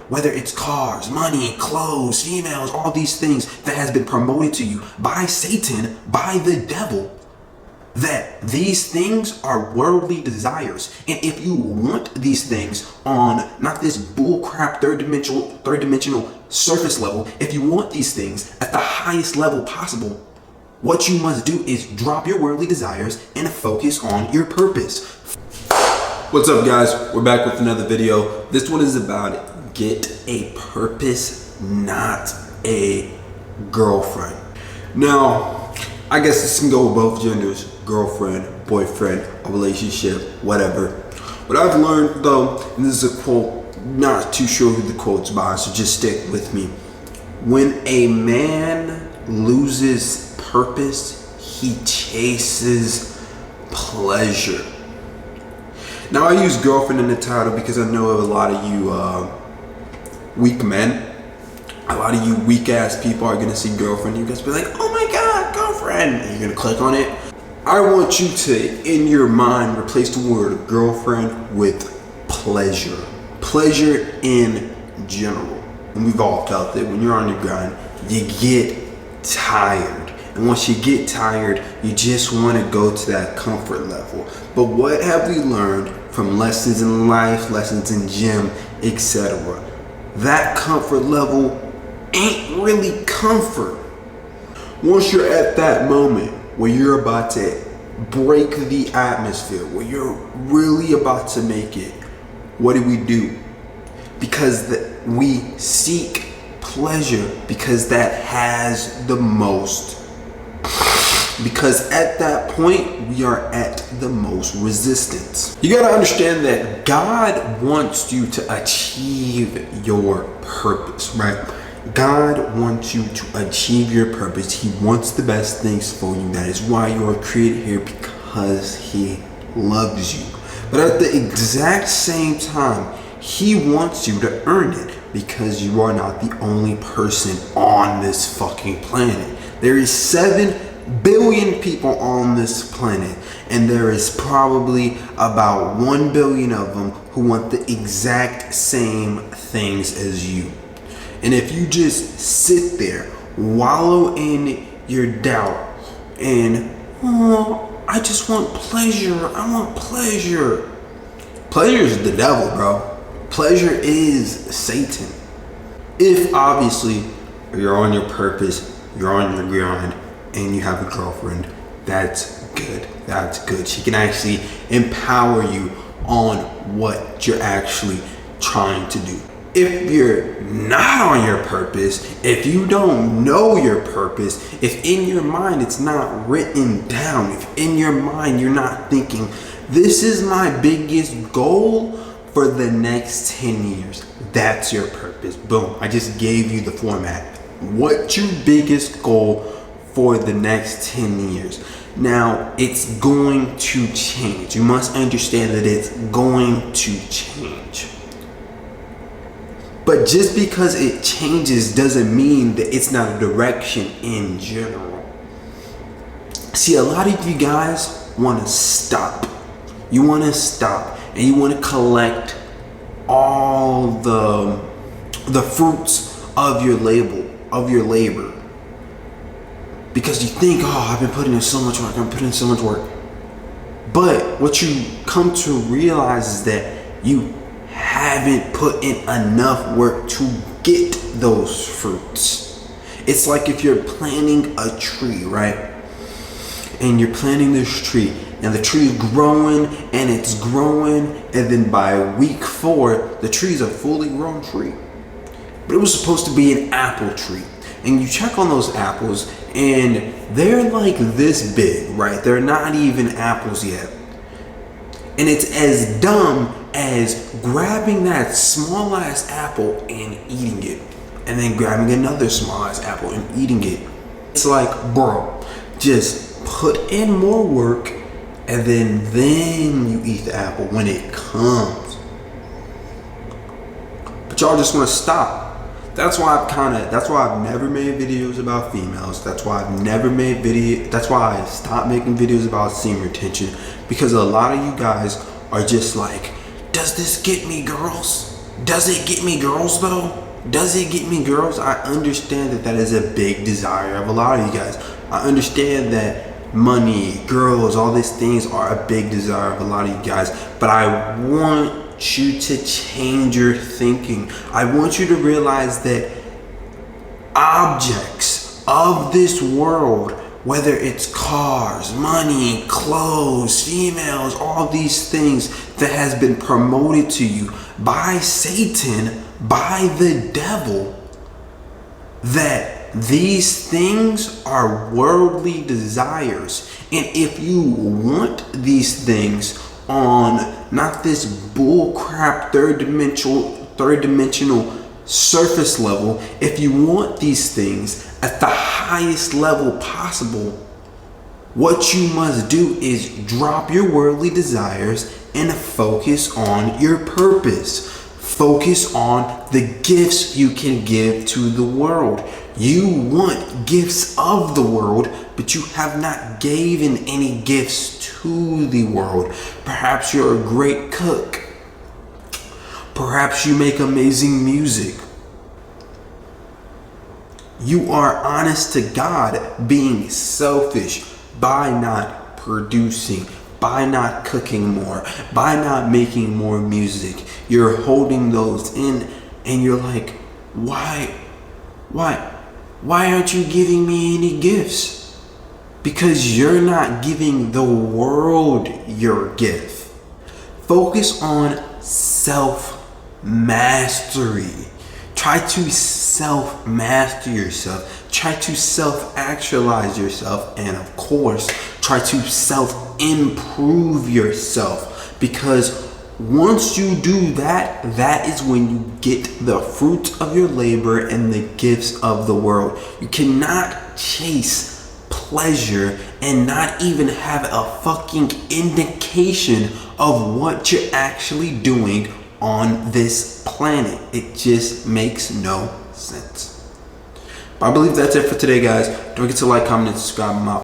whether it's cars, money, clothes, females, all these things that has been promoted to you by Satan, by the devil, that these things are worldly desires. And if you want these things on not this bullcrap third dimensional surface level, if you want these things at the highest level possible, what you must do is drop your worldly desires and focus on your purpose. What's up, guys? We're back with another video. This one is about get a purpose, not a girlfriend. Now, I guess this can go with both genders, girlfriend, boyfriend, a relationship, whatever. What I've learned though, and this is a quote, not too sure who the quote's by, so just stick with me. When a man loses purpose, he chases pleasure. Now I use girlfriend in the title because I know a lot of you weak men, a lot of you weak ass people are gonna see girlfriend, you guys be like, oh my god, girlfriend, and you're gonna click on it. I want you to, in your mind, replace the word girlfriend with pleasure. Pleasure in general. And we've all felt it. When you're on your grind, you get tired. And once you get tired, you just want to go to that comfort level. But what have we learned from lessons in life, lessons in gym, etc.? That comfort level ain't really comfort. Once you're at that moment where you're about to break the atmosphere, where you're really about to make it, what do? Because we seek pleasure because that has the most. Because at that point, we are at the most resistance. You gotta understand that God wants you to achieve your purpose, right? God wants you to achieve your purpose. He wants the best things for you. That is why you are created here, because He loves you. But at the exact same time, He wants you to earn it, because you are not the only person on this fucking planet. There is 7 billion people on this planet, and there is probably about 1 billion of them who want the exact same things as you. And if you just sit there, wallow in your doubt, and I just want pleasure, I want pleasure. Pleasure is the devil, bro. Pleasure is Satan. If obviously you're on your purpose, you're on your grind, and you have a girlfriend, that's good. That's good. She can actually empower you on what you're actually trying to do. If you're not on your purpose, if you don't know your purpose, if in your mind it's not written down, if in your mind you're not thinking, this is my biggest goal for the next 10 years, that's your purpose. Boom, I just gave you the format. What's your biggest goal for the next 10 years? Now, it's going to change. You must understand that it's going to change. But just because it changes doesn't mean that it's not a direction in general. See, a lot of you guys want to stop. You want to stop and you want to collect all the fruits of your labor. Because you think, oh, I've been putting in so much work, But what you come to realize is that you haven't put in enough work to get those fruits. It's like if you're planting a tree, right? And you're planting this tree, and the tree is growing, and it's growing, and then by week 4, the tree's a fully grown tree. But it was supposed to be an apple tree. And you check on those apples, and they're like this big, right? They're not even apples yet. And it's as dumb as grabbing that small ass apple and eating it, and then grabbing another small ass apple and eating it. It's like, bro, just put in more work, and then you eat the apple when it comes. But y'all just want to stop. That's why I've never made videos about females. That's why I stopped making videos about semen retention, because a lot of you guys are just like, does this get me girls? Does it get me girls though? Does it get me girls? I understand that that is a big desire of a lot of you guys. I understand that money, girls, all these things are a big desire of a lot of you guys. But I want you to change your thinking. I want you to realize that objects of this world, whether it's cars, money, clothes, females, all these things that has been promoted to you by Satan, by the devil, that these things are worldly desires. And if you want these things on not this bullcrap third dimensional surface level, if you want these things at the highest level possible, what you must do is drop your worldly desires and focus on your purpose. Focus on the gifts you can give to the world. You want gifts of the world, but you have not given any gifts to the world. Perhaps you're a great cook. Perhaps you make amazing music. You are honest to God being selfish by not producing, by not cooking more, by not making more music. You're holding those in and you're like, why aren't you giving me any gifts? Because you're not giving the world your gift. Focus on self-mastery. Try to self-master yourself. Try to self-actualize yourself. And of course, try to self-improve yourself. Because once you do that, that is when you get the fruits of your labor and the gifts of the world. You cannot chase pleasure and not even have a fucking indication of what you're actually doing on this planet. It just makes no sense. But I believe that's it for today, guys. Don't forget to like, comment, and subscribe. I'm out.